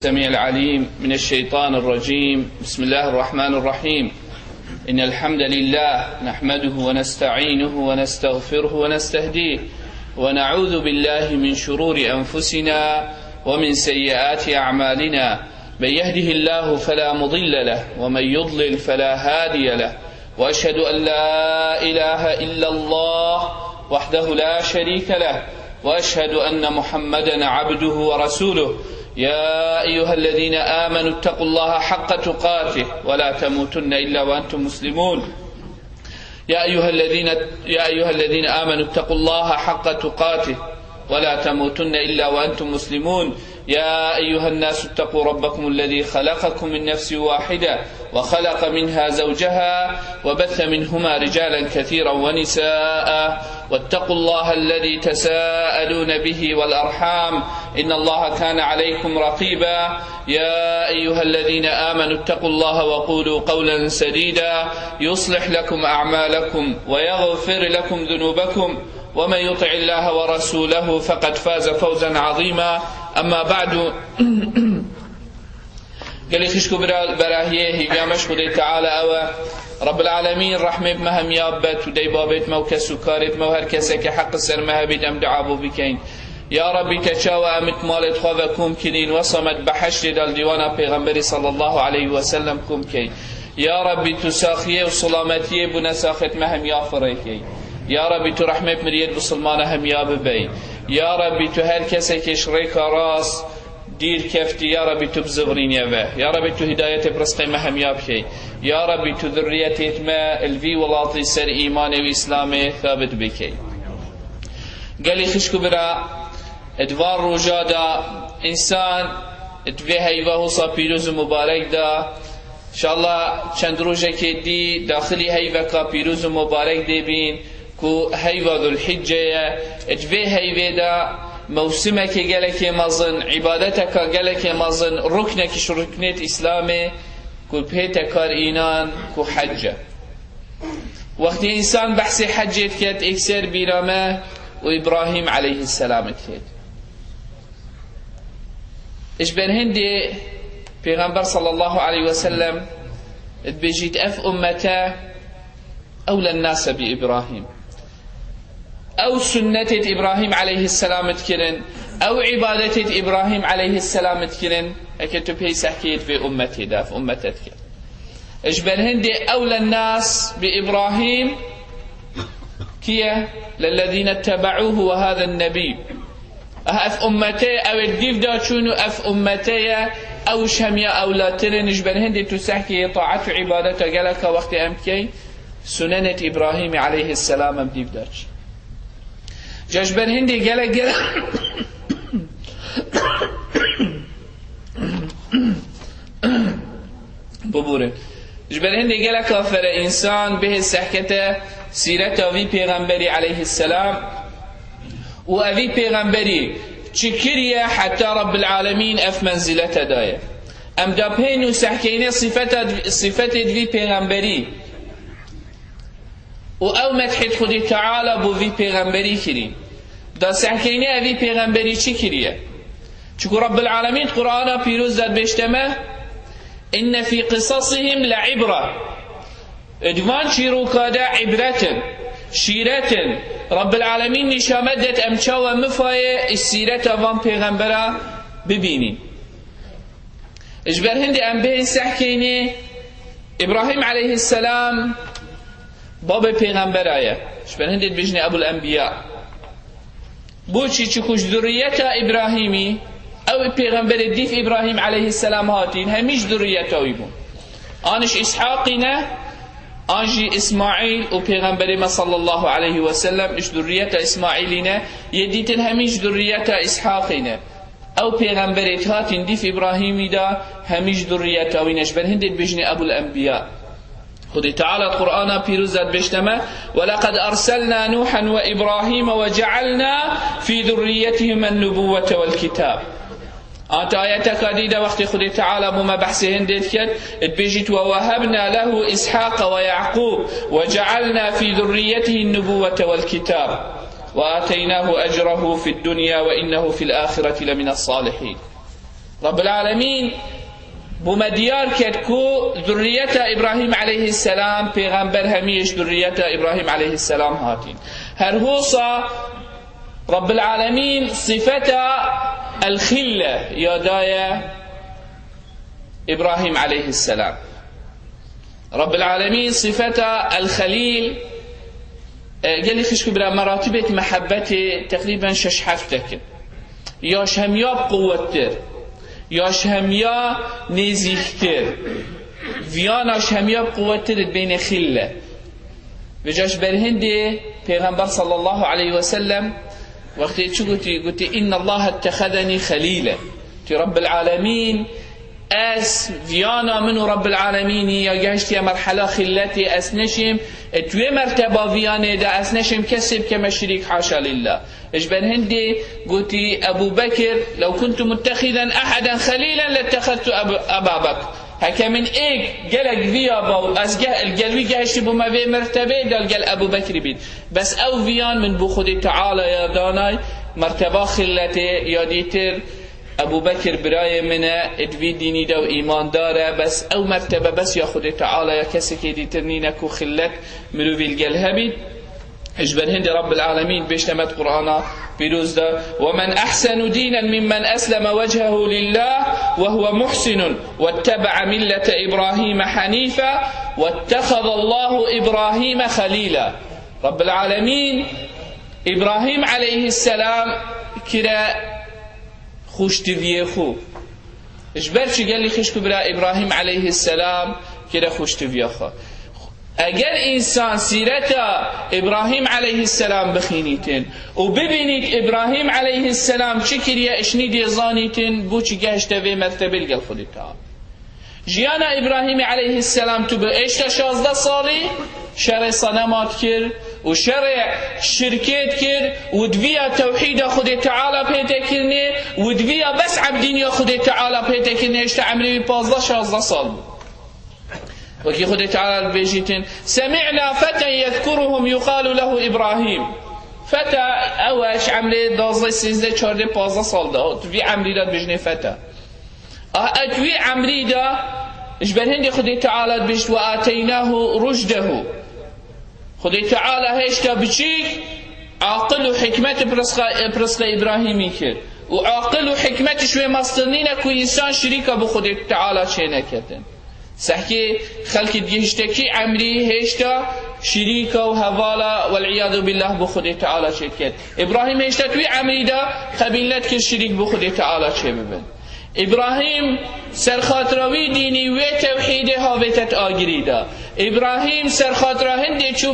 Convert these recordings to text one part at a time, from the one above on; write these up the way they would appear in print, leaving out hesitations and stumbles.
السميع العليم من الشيطان الرجيم. بسم الله الرحمن الرحيم. إن الحمد لله نحمده ونستعينه ونستغفره ونستهديه ونعوذ بالله من شرور أنفسنا ومن سيئات أعمالنا. من يهده الله فلا مضل له ومن يضلل فلا هادي له، وأشهد أن لا إله إلا الله وحده لا شريك له، وأشهد أن محمدا عبده ورسوله. يا أيها الذين آمنوا اتقوا الله حق تقاته ولا تموتن إلا وأنتم مسلمون. يا أيها الذين آمنوا اتقوا الله حق تقاته ولا تموتن إلا وأنتم مسلمون. يا أيها الناس اتقوا ربكم الذي خلقكم من نفس واحدة وخلق منها زوجها وبث منهما رجالا كثيرا ونساء، واتقوا الله الذي تساءلون به والأرحام إن الله كان عليكم رقيبا. يا أيها الذين آمنوا اتقوا الله وقولوا قولا سديدا يصلح لكم أعمالكم ويغفر لكم ذنوبكم، ومن يطع الله ورسوله فقد فاز فوزا عظيما. أما بعد، قال خشكو براهيه هيامش خدي تعالى أو رب العالمين رحمة بمهم يابت ودي بابت موكس وكارت موهر كسك حق سر مهبت أم دعابو بكين. يا ربي تشاوى أمت مالت خوابكم كنين وصمت بحشر دال ديوانا پیغمبر صلى الله عليه وسلم كم كي. يا ربي تساخيه وصلامتيه بنساخت مهم يافريكي. يا ربي تو رحمة مريد بسلمانه هم ياب بي. يا ربي تو هر کسی که شریک راس دیر کفتی، یا ربی تو بزغرین یوه، یا ربی تو هدایت برسقی مهم یاب کی، یا ربی تو ذریتت ما الوی ولاطی سر ایمان و اسلام ثابت بکی. قالی خشکو برا ادوار روجادا انسان ادوه هیوه حصا پیروز مبارک دا انشاءالله چند روژه که دی داخلی هیوه که پیروز مبارک دی بین کو هیوه ذو الحجه ادوه هیوه دا موسمه که گلک مزن عبادته که گلک مزن رکنه که رکنت اسلامه کو پیت کار اینان کو حجه. وقتی انسان بحث حجت کرد اکثر بیرامه و ابراهیم علیه السلام کرد. اش بن هندی پیغمبر صلی الله علیه وسلم بجيت اف امته اولى الناس بابراهيم، او سنة ابراهيم عليه السلام تكرن او عبادة ابراهيم عليه السلام تكرن اكتو بيس حكيت في امتي دا في امتك. اجبر هندي اولى الناس بابراهيم كيه للذين اتبعوه وهذا النبي. اف امتي او الديف دا شونو اف امتي او شميا اولى ترن. اجبر هندي تسحكي طاعة عبادته قالك وقت امكي سننة ابراهيم عليه السلام ام ديف داش. جشبر هندي قال ببوره جبر هندي قال كافر انسان به سحكته سيرته في پیغمبري عليه السلام و افي پیغمبري چكريه حتى رب العالمين اف منزلته دايه ام دابهن سحكينه صفته في پیغمبري و او مدحت خودی تعالی بو وی پیغمبری کری دا سحکینه اوی پیغمبری چی کریه؟ چکو رب العالمین قرآن پیروز داد بشتمه ان فی قصصهم لعبره ادوان چیرو کاده عبرتن شیرتن. رب العالمین نشامدت امچاو مفای السیرت وان پیغمبره ببینین. اجبر هندی ام به سحکینه ابراهیم علیه السلام باب پیغمبر آیه شبن هندید بجنی ابو الانبیاء بوچی چکوش ذریت ابراهیمی او پیغمبر دیف ابراهیم علیه السلام هاتین همیش ذریت اوی بون. آنش اسحاقینه آنجی اسماعیل و پیغمبر ما صلی الله علیه و سلم اش ذریت اسماعیلینه یدیتن همیش ذریت اسحاقینه او پیغمبرت هاتین دیف ابراهیمی دا همیش ذریت اوینش بن هندید بجنی ابو الانبیاء. خذ تعالى القرآن بيروزات بشتمه ولقد أرسلنا نوحا وإبراهيم وجعلنا في ذريتهما النبوة والكتاب. أنت آياتك قديدة وقت خذ تعالى بما بحثهن ديت كد بيجت ووهبنا له إسحاق ويعقوب وجعلنا في ذريته النبوة والكتاب وآتيناه أجره في الدنيا وإنه في الآخرة لمن الصالحين. رب العالمين بوما ديار كتكو ذرية إبراهيم عليه السلام پیغمبر هميش ذرية إبراهيم عليه السلام هاتين هرهوصا رب العالمين صفة الخلة يدايا إبراهيم عليه السلام. رب العالمين صفة الخليل قال لي خشكو بلا مراتبة محبتي تقريبا ششحفتك ياش هميا بقوتر ياش هميا نزيختر وياناش هميا بقوتر بين خلة بجاش برهندي پیغمبر صلى الله عليه وسلم وقت شو قلتي إن الله اتخذني خليلا تي رب العالمين اس ويانا منو رب العالمين يا جاشت يا مرحلة خلتي اسنشم توي مرتبة ويانا دا اسنشم كسب كما شريك حاشا لله ايش هندي قلتي ابو بكر لو كنت متخذا احدا خليلا لاتخذت ابا بكر هكا من ايك قالك فيا باو از القلبي جاشت بما في مرتبة دال قال ابو بكر بيت بس او ويان من بو خدي تعالى يا داناي مرتبة خلتي يا ديتر ابو بكر براي منا ادوي ديني دا و ايمان داره بس او مرتبه بس يا خدي تعالى يا كسي كي ديترنينك و خلت مروي القلهبي اجبر هند رب العالمين بيشتمت قرآن بيروز دا ومن احسن دينا ممن اسلم وجهه لله وهو محسن واتبع ملة ابراهيم حنيفا واتخذ الله ابراهيم خليلا. رب العالمين ابراهيم عليه السلام كرا خوش تفيه خو اجبر چی قال لي خشكو برا ابراهيم عليه السلام كده خوش تفيه خو اگر انسان سيرتا ابراهيم عليه السلام بخينيتن وببينيت ابراهيم عليه السلام چكريا اشني دي زانيتن بو چي گهشت في مرتبه القل خودتا جيانا ابراهيم عليه السلام تو اشتا 16 سالي شرع صنمات كر وشرع شركات كر ودفيا توحيد خد تعالى بيتكرني ودفيا بس عبدين يا خد تعالى بيتكرني اشتا عمري 15 سال وكي خد تعالى بيجيتن سمعنا فتى يذكرهم يقال له ابراهيم فتى اوش عمري 12 13 14 15 سال ده في عمري داد بجني فتى اتوي عمري ده اجبر هندي خد تعالى بيجت واتيناه رشده خدي تعالى هيشتا بچيك عاقل وحكمت برسخ إبراهيمي كر وعاقل وحكمت شوي مصدرنينك وإنسان شريكة بخدي تعالى چينا كتن سحكي خلق ديشتكي عمري هيشتا شريكة وهوالا والعياذ بالله بخدي تعالى چيت كت إبراهيم هيشتا توي عمري دا قبيلت كر شريك بخدي تعالى چي ببن إبراهيم سرخاطروي ديني وتوحيده هاوتت آگريدا إبراهيم سرخاطرا هندي چو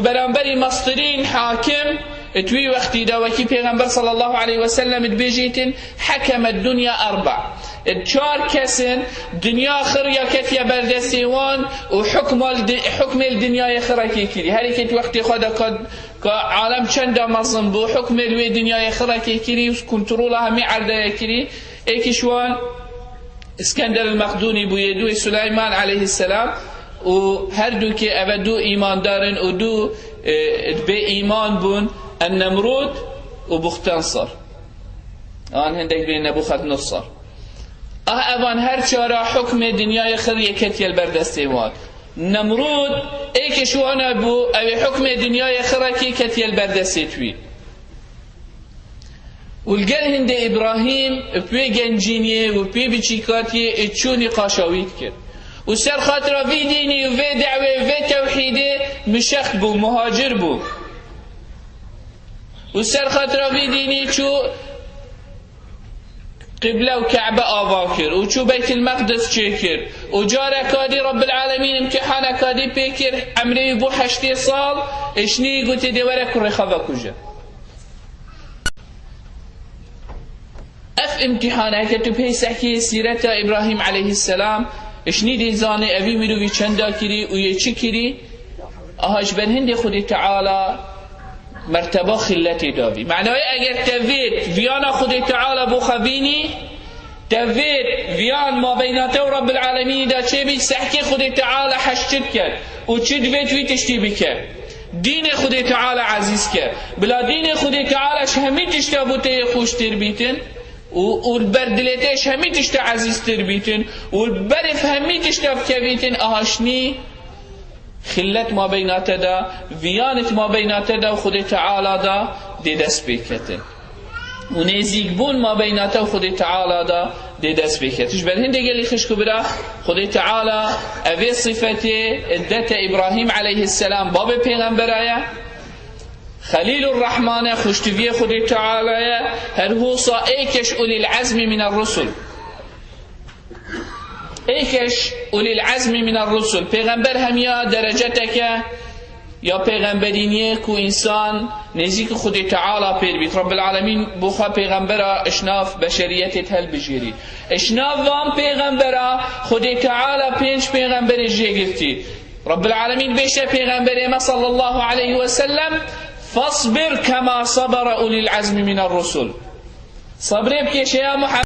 برانبري مصطرين حاكم اتوي وقتي دا وكي پیغمبر صلى الله عليه وسلم اتبيجيتن حكم الدنيا 4 4 كسن دنيا خريا كتيا بردسيوان وحكم الدنيا خركي كري هريكت وقتي خدا كعالم چند مظلم بو حكم الوي دنيا خركي كري كنترولها مي عرضه كري ايكي شوان اسكندر المقدوني بو يدو سليمان عليه السلام وهردو كي ابدو ايمان دارن ودو بي ايمان بون النمرود وبختنصر هندك بين نبوخذ اوان هر چارا حكم دنيا خريه كتي البردستيوان نمرود ايك شو انا بو او حكم دنيا خركي كتي البردستوي والقال هند ابراهيم بي جنجينيه وبي بيچيكاتي اتشوني قاشاويت كر وسر خاطر في ديني وفي دعوه وفي توحيده مشخ بو مهاجر بو وسر خاطر في ديني شو قبله وكعبه آواكر وشو بيت المقدس شكر وجارة كادي رب العالمين امتحان كادي بيكر عمري بو 8 سال اشني قلت دي ورك الرخابة كجا اف امتحانه كتو بيسحكي سيرة ابراهيم عليه السلام اشني دي زاني اوي مروي چندا كري ويچي كري اهاش بن هندي خودي تعالى مرتبه خلتي داوي معناه اگر تفيد فيانا خودي تعالى بو خبيني تفيد فيان ما بيناته ورب العالمين دا چه بي سحكي خودي تعالى حشتت كر و چه دويت وي تشتي بك دين خودي تعالى عزيز كر بلا دين خودي تعالى همي تشتابوته خوش تربيتن والبردلتش همي تشتا عزيز تربيتن والبرف همي تشتا بكبيتن أهشني خلت ما بينات دا ويانت ما بينات دا وخد تعالى دا دي دست بكتن ونزيق بون ما بينات وخد تعالى دا دي دست بكتن بل هنده قال لي خشكو برا خد تعالى أبي صفته ادت إبراهيم عليه السلام باب پیغمبرايا خليل الرحمن خشتفيه خد تعالى هل هو صائكش أولي العزم من الرسل ایکش اولی العزم من الرسل پیغمبر هم یا درجتک یا پیغمبرینیه کو انسان نزیک خود تعالی پیر بیت رب العالمین بخوا پیغمبر اشناف بشریت هل بجیری اشناف وام پیغمبر خود تعالی پنج پیغمبر جیگرتی رب العالمین بیشه پیغمبر ما صلی الله علیه وسلم فاصبر كما صبر اولی العزم من الرسل صبر بکش یا محمد